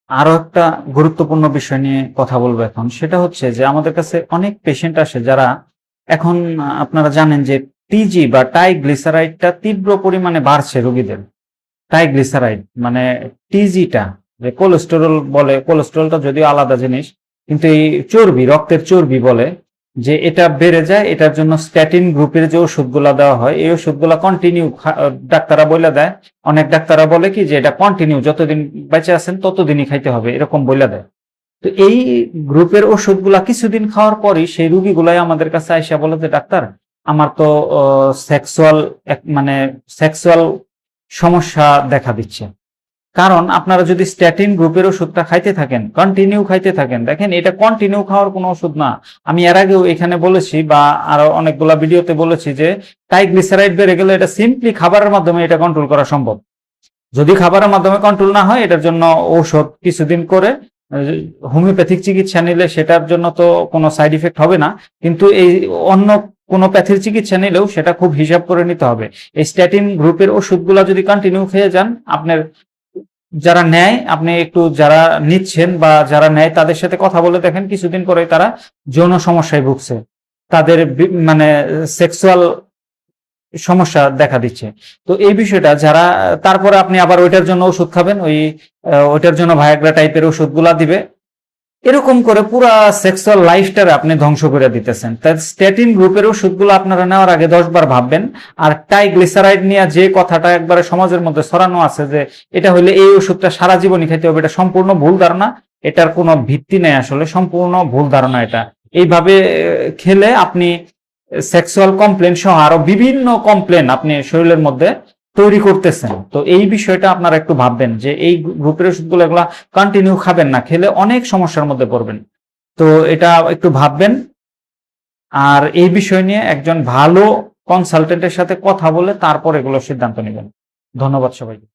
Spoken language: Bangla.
আরো একটা গুরুত্বপূর্ণ বিষয় নিয়ে কথা বলবো এখন। সেটা হচ্ছে যে আমাদের কাছে অনেক পেশেন্ট আসে যারা এখন আপনারা জানেন যে টিজি বা ট্রাইগ্লিসারাইডটা তীব্র পরিমাণে বাড়ছে রোগীদের। ট্রাইগ্লিসারাইড মানে টিজিটা, যে কোলেস্টেরল বলে, কোলেস্টেরলটা যদিও আলাদা জিনিস, কিন্তু এই চর্বি, রক্তের চর্বি বলে যে এটা বেড়ে যায়। এটার জন্য স্ট্যাটিন গ্রুপের যে ওষুধগুলা দেওয়া হয়, এই ওষুধগুলা কন্টিনিউ ডাক্তাররা বলে দেয়। অনেক ডাক্তাররা বলে কি যে এটা কন্টিনিউ যতদিন বেঁচে আছেন ততদিনই খাইতে হবে, এরকম বলে দেয়। তো এই গ্রুপের ওষুধগুলা কিছুদিন খাওয়ার পরই সেই রুগীগুলাই আমাদের কাছে আইসা বলে যে ডাক্তার, আমার তো সেক্সুয়াল মানে সেক্সুয়াল সমস্যা দেখা দিচ্ছে। কারণ আপনারা যদি স্ট্যাটিন গ্রুপের ওষুধটা খাইতে থাকেন, কন্টিনিউ খাইতে থাকেন, দেখেন এটা কন্টিনিউ খাওয়ার কোনো ওষুধ না। আমি এর আগেও এখানে বলেছি বা আরো অনেকগুলা ভিডিওতে বলেছি যে ট্রাইগ্লিসারাইড বেড়ে গেলে এটা সিম্পলি খাবারের মাধ্যমে এটা কন্ট্রোল করা সম্ভব। যদি খাবারের মাধ্যমে কন্ট্রোল না হয়, এটার জন্য ঔষধ কিছুদিন করে হোমিওপ্যাথিক চিকিৎসা নিলে সেটার জন্য তো কোনো সাইড ইফেক্ট হবে না, কিন্তু এই অন্য কোনো প্যাথির চিকিৎসা নিলেও সেটা খুব হিসাব করে নিতে হবে। এই স্ট্যাটিন গ্রুপের ওষুধগুলা যদি কন্টিনিউ খেয়ে যান, আপনার যারা নেয়, আপনি একটু যারা নিচ্ছেন বা যারা নেয় তাদের সাথে কথা বলে দেখেন, কিছুদিন পরে তারা যৌন সমস্যায় ভুগছে, তাদের মানে সেক্সুয়াল সমস্যা দেখা দিচ্ছে। তো এই বিষয়টা যারা, তারপরে আপনি আবার ওইটার জন্য ওষুধ খাবেন, ওইটার জন্য ভায়াগ্রা টাইপের ওষুধগুলা দিবে, এরকম করে পুরা সেক্সুয়াল লাইফটারে আপনি ধ্বংস করে দিতেছেন। তাই স্ট্যাটিন গ্রুপের ওষুধগুলো আপনারা নেওয়ার আগে 10 বার ভাববেন। আর ট্রাইগ্লিসারাইড নিয়ে যে কথাটা একবারে সমাজের মধ্যে ছড়ানো আছে যে এটা হইলে এই ওষুধটা সারা জীবনই খেতে হবে, এটা সম্পূর্ণ ভুল ধারণা। এটার কোনো ভিত্তি নেই, আসলে সম্পূর্ণ ভুল ধারণা এটা। এইভাবে খেলে আপনি সেক্সুয়াল কমপ্লেন সহ আরো বিভিন্ন কমপ্লেন আপনি শরীরের মধ্যে তৈরি করতেছেন। তো এই বিষয়টা আপনারা একটু ভাববেন যে এই গ্রুপের ওষুধগুলো এগুলা কন্টিনিউ খাবেন না, খেলে অনেক সমস্যার মধ্যে পড়বেন। তো এটা একটু ভাববেন। আর এই বিষয় নিয়ে একজন ভালো কনসালটেন্টের সাথে কথা বলে তারপর এগুলো সিদ্ধান্ত নেবেন। ধন্যবাদ সবাইকে।